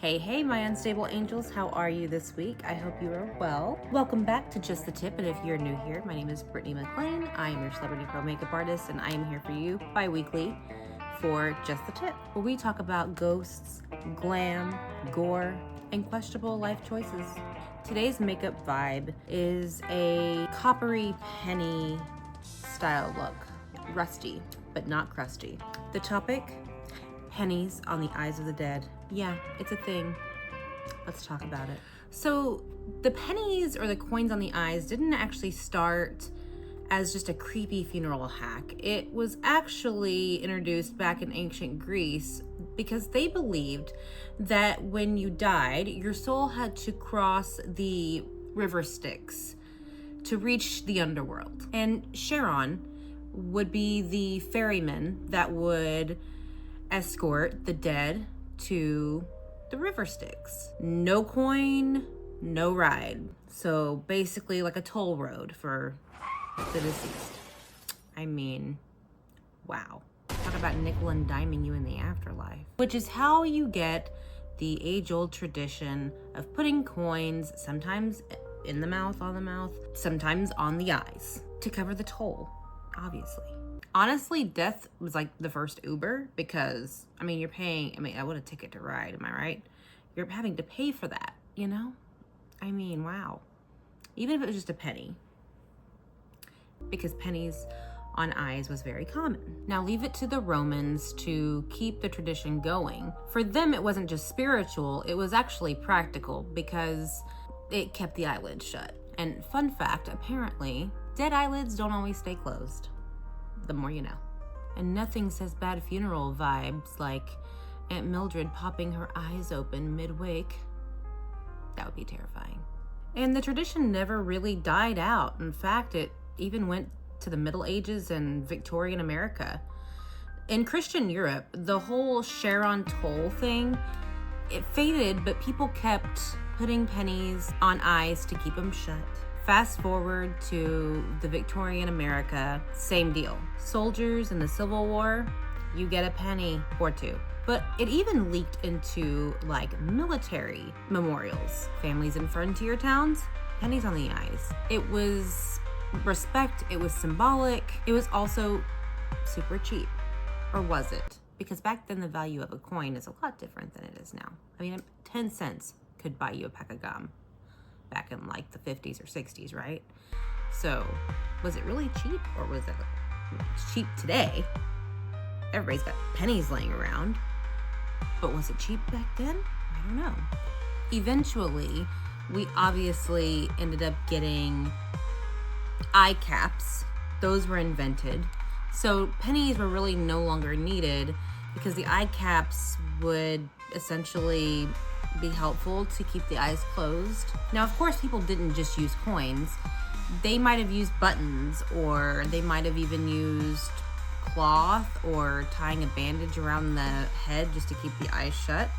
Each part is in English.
Hey, my unstable angels, how are you this week? I hope you are well. Welcome back to Just the Tip, and if you're new here, my name is Brittany McLean. I am your celebrity pro makeup artist, and I am here for you bi-weekly for Just the Tip, where we talk about ghosts, glam, gore, and questionable life choices. Today's makeup vibe is a coppery penny style look. Rusty, but not crusty. The topic: pennies on the eyes of the dead. Yeah, it's a thing. Let's talk about it. So the pennies or the coins on the eyes didn't actually start as just a creepy funeral hack. It was actually introduced back in ancient Greece because they believed that when you died, your soul had to cross the River Styx to reach the underworld. And Charon would be the ferryman that would escort the dead to the River Styx. No coin, no ride. So basically like a toll road for the deceased. I mean, wow. Talk about nickel and diming you in the afterlife. Which is how you get the age-old tradition of putting coins, sometimes in the mouth, on the mouth, sometimes on the eyes, to cover the toll, obviously. Honestly, death was like the first Uber because, you're paying, I want a ticket to ride, am I right? You're having to pay for that, you know? Wow. Even if it was just a penny. Because pennies on eyes was very common. Now leave it to the Romans to keep the tradition going. For them, it wasn't just spiritual, it was actually practical because it kept the eyelids shut. And fun fact, apparently, dead eyelids don't always stay closed. The more you know. And nothing says bad funeral vibes like Aunt Mildred popping her eyes open mid-wake. That would be terrifying. And the tradition never really died out. In fact, it even went to the Middle Ages and Victorian America. In Christian Europe, the whole Charon toll thing, it faded, but people kept putting pennies on eyes to keep them shut. Fast forward to the Victorian America, same deal. Soldiers in the Civil War, you get a penny or two. But it even leaked into like military memorials. Families in frontier towns, pennies on the eyes. It was respect, it was symbolic. It was also super cheap. Or was it? Because back then the value of a coin is a lot different than it is now. 10 cents could buy you a pack of gum. Back in like the 50s or 60s, right? So was it really cheap, or was it cheap today? Everybody's got pennies laying around, but was it cheap back then? I don't know. Eventually, we obviously ended up getting eye caps. Those were invented. So pennies were really no longer needed because the eye caps would essentially be helpful to keep the eyes closed. Now, of course, people didn't just use coins. They might have used buttons, or they might have even used cloth or tying a bandage around the head just to keep the eyes shut.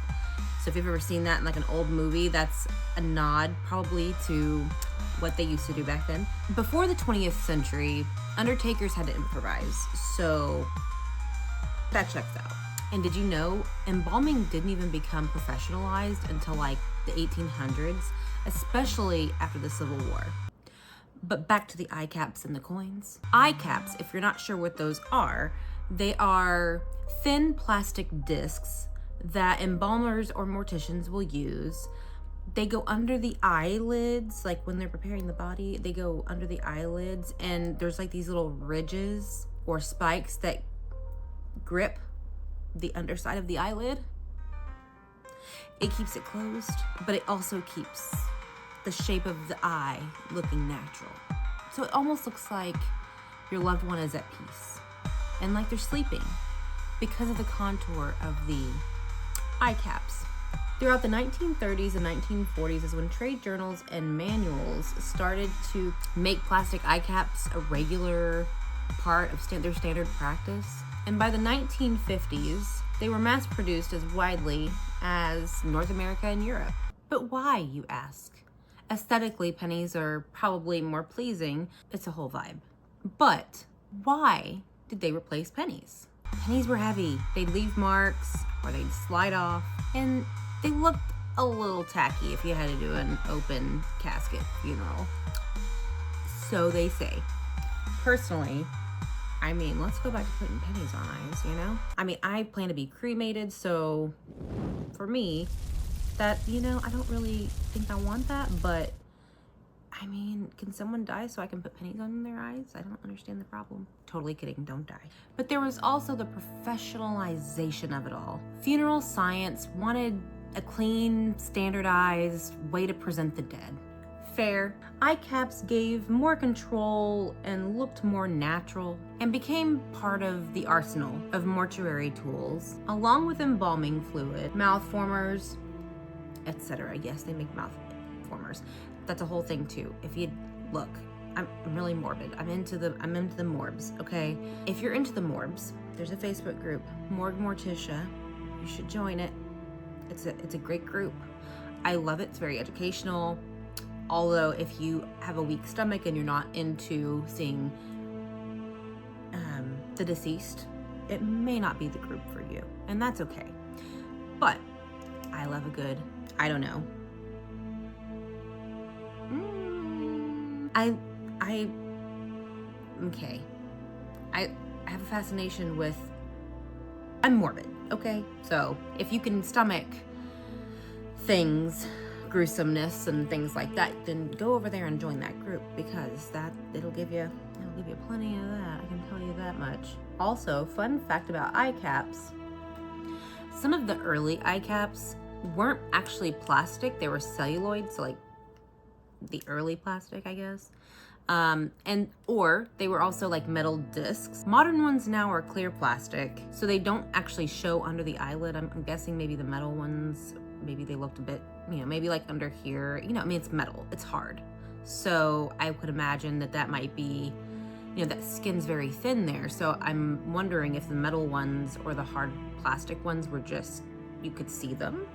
So if you've ever seen that in like an old movie, that's a nod probably to what they used to do back then. Before the 20th century, undertakers had to improvise. So that checks out. And did you know embalming didn't even become professionalized until like the 1800s, especially after the Civil War? But back to the eye caps and the coins. Eye caps, if you're not sure what those are, they are thin plastic discs that embalmers or morticians will use. They go under the eyelids, like when they're preparing the body, they go under the eyelids, and there's like these little ridges or spikes that grip the underside of the eyelid. It keeps it closed, but it also keeps the shape of the eye looking natural. So it almost looks like your loved one is at peace and like they're sleeping because of the contour of the eye caps. Throughout the 1930s and 1940s is when trade journals and manuals started to make plastic eye caps a regular part of their standard practice. And by the 1950s, they were mass-produced as widely as North America and Europe. But why, you ask? Aesthetically, pennies are probably more pleasing. It's a whole vibe. But why did they replace pennies? Pennies were heavy. They'd leave marks or they'd slide off. And they looked a little tacky if you had to do an open casket funeral. So they say. Personally, I mean, let's go back to putting pennies on eyes, you know? I mean, I plan to be cremated, so for me, that, you know, I don't really think I want that, but I mean, can someone die so I can put pennies on their eyes? I don't understand the problem. Totally kidding, don't die. But there was also the professionalization of it all. Funeral science wanted a clean, standardized way to present the dead. Fair. Eye caps gave more control and looked more natural and became part of the arsenal of mortuary tools, along with embalming fluid, mouth formers, etc. Yes, they make mouth formers. That's a whole thing too. If you look, I'm really morbid. I'm into the morbs, okay? If you're into the morbs, there's a Facebook group, Morgue Morticia. You should join it. It's a great group. I love it. It's very educational. Although if you have a weak stomach and you're not into seeing the deceased, it may not be the group for you, and that's okay. But I love a good, I don't know. Okay. I have a fascination with, I'm morbid, okay? So if you can stomach things, gruesomeness and things like that, then go over there and join that group, because it'll give you plenty of that, I can tell you that much. Also, fun fact about eye caps, some of the early eye caps weren't actually plastic, they were celluloid, so like the early plastic, I guess. Or they were also like metal discs. Modern ones now are clear plastic, so they don't actually show under the eyelid. I'm guessing maybe the metal ones, maybe they looked a bit, you know, maybe like under here, you know, I mean, it's metal, it's hard. So I would imagine that might be, you know, that skin's very thin there. So I'm wondering if the metal ones or the hard plastic ones were just, you could see them,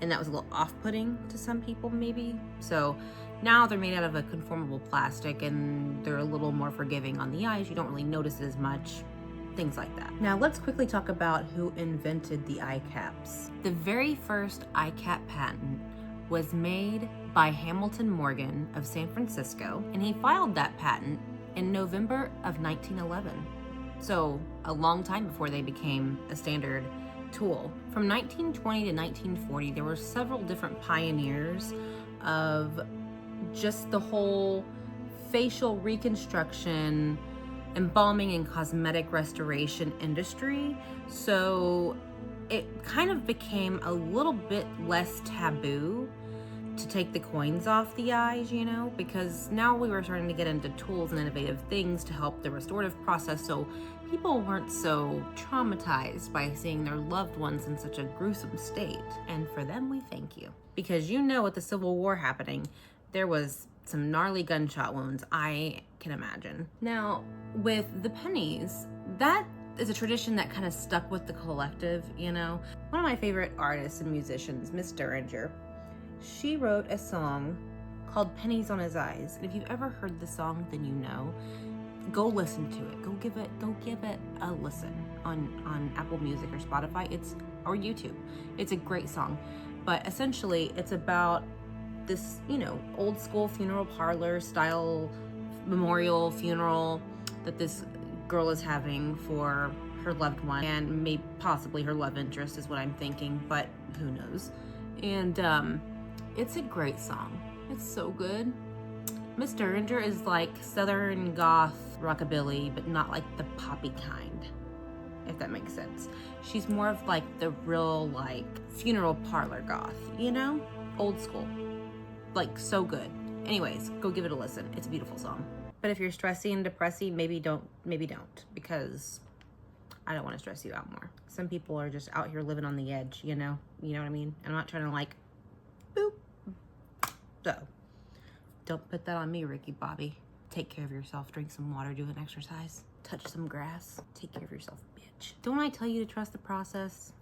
and that was a little off-putting to some people maybe. So now they're made out of a conformable plastic and they're a little more forgiving on the eyes. You don't really notice it as much, things like that. Now let's quickly talk about who invented the eye caps. The very first eye cap patent was made by Hamilton Morgan of San Francisco, and he filed that patent in November of 1911. So a long time before they became a standard tool. From 1920 to 1940, there were several different pioneers of just the whole facial reconstruction, embalming and cosmetic restoration industry. So it kind of became a little bit less taboo to take the coins off the eyes, you know, because now we were starting to get into tools and innovative things to help the restorative process, so people weren't so traumatized by seeing their loved ones in such a gruesome state. And for them, we thank you. Because you know, with the Civil War happening, there was some gnarly gunshot wounds, I can imagine. Now, with the pennies, that is a tradition that kind of stuck with the collective, you know. One of my favorite artists and musicians, Miss Derringer, she wrote a song called Pennies on His Eyes. And if you've ever heard the song, then you know. Go listen to it. Go give it a listen on Apple Music or Spotify. Or YouTube. It's a great song. But essentially, it's about this, you know, old school funeral parlor style memorial funeral that this girl is having for her loved one, and maybe possibly her love interest is what I'm thinking, but who knows. And it's a great song. It's so good. Miss Derringer is like southern goth rockabilly, but not like the poppy kind, if that makes sense. She's more of like the real like funeral parlor goth, you know? Old school. Like so good. Anyways, go give it a listen. It's a beautiful song. But if you're stressy and depressy, maybe don't, because I don't want to stress you out more. Some people are just out here living on the edge, you know? You know what I mean? I'm not trying to like, boop. So, don't put that on me, Ricky Bobby. Take care of yourself, drink some water, do an exercise, touch some grass. Take care of yourself, bitch. Don't I tell you to trust the process?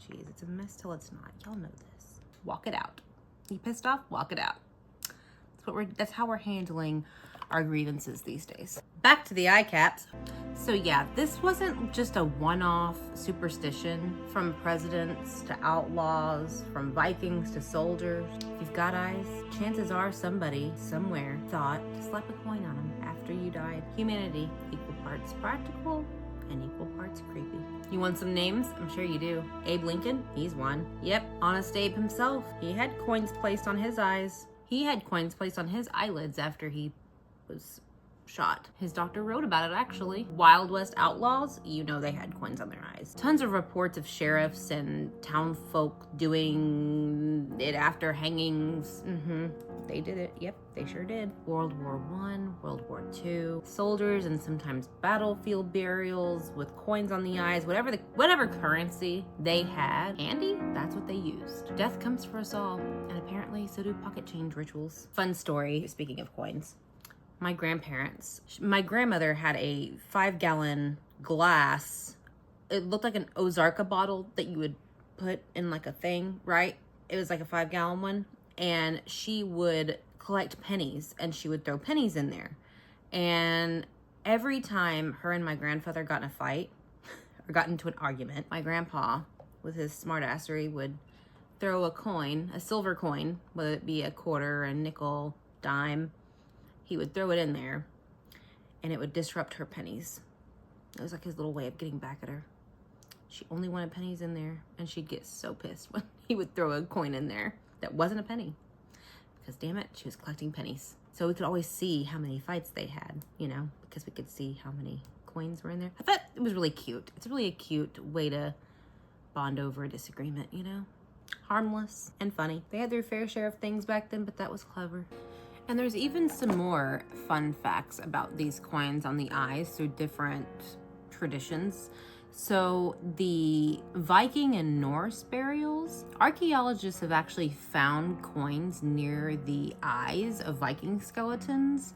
Jeez, it's a mess till it's not. Y'all know this. Walk it out. You pissed off? Walk it out. That's how we're handling our grievances these days. Back to the eye caps. So yeah, this wasn't just a one-off superstition. From presidents to outlaws, from Vikings to soldiers. If you've got eyes, chances are somebody, somewhere, thought to slap a coin on them after you died. Humanity, equal parts practical and equal parts creepy. You want some names? I'm sure you do. Abe Lincoln, he's one. Yep, Honest Abe himself. He had coins placed on his eyes. He had coins placed on his eyelids after he was shot. His doctor wrote about it, actually. Wild West outlaws, you know they had coins on their eyes. Tons of reports of sheriffs and townfolk doing it after hangings. They did it. Yep, they sure did. World War I, World War II, soldiers and sometimes battlefield burials with coins on the eyes, whatever currency they had handy, that's what they used. Death comes for us all, and apparently so do pocket change rituals. Fun story, speaking of coins. My grandmother had a 5-gallon glass. It looked like an Ozarka bottle that you would put in like a thing, right? It was like a 5-gallon one. And she would collect pennies and she would throw pennies in there. And every time her and my grandfather got in a fight or got into an argument, my grandpa, with his smartassery, would throw a coin, a silver coin, whether it be a quarter, a nickel, dime. He would throw it in there and it would disrupt her pennies. It was like his little way of getting back at her. She only wanted pennies in there, and she'd get so pissed when he would throw a coin in there that wasn't a penny. Because damn it, she was collecting pennies. So we could always see how many fights they had, you know, because we could see how many coins were in there. I thought it was really cute. It's really a cute way to bond over a disagreement, you know? Harmless and funny. They had their fair share of things back then, but that was clever. And there's even some more fun facts about these coins on the eyes through different traditions. So the Viking and Norse burials, archaeologists have actually found coins near the eyes of Viking skeletons,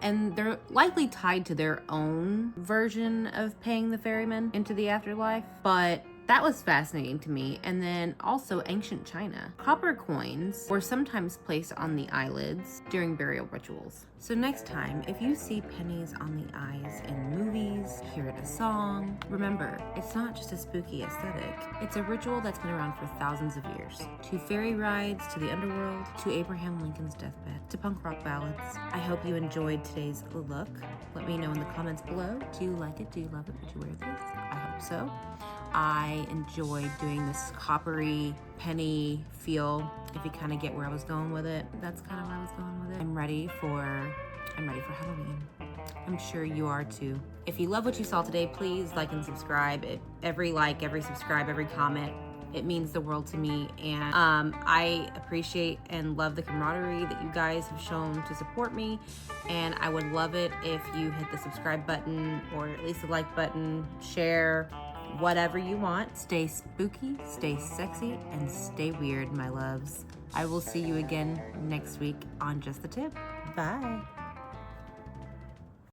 and they're likely tied to their own version of paying the ferryman into the afterlife. But that was fascinating to me. And then also ancient China. Copper coins were sometimes placed on the eyelids during burial rituals. So next time, if you see pennies on the eyes in movies, hear it a song, remember, it's not just a spooky aesthetic. It's a ritual that's been around for thousands of years. To ferry rides, to the underworld, to Abraham Lincoln's deathbed, to punk rock ballads. I hope you enjoyed today's look. Let me know in the comments below. Do you like it? Do you love it? Would you wear this? I hope so. I enjoyed doing this coppery penny feel. If you kind of get where I was going with it, that's kind of where I was going with it. I'm ready for Halloween. I'm sure you are too. If you love what you saw today, please like and subscribe. Every like, every subscribe, every comment, it means the world to me. And I appreciate and love the camaraderie that you guys have shown to support me. And I would love it if you hit the subscribe button, or at least the like button, share, whatever you want. Stay spooky, stay sexy, and stay weird, my loves. I will see you again next week on Just the Tip. Bye.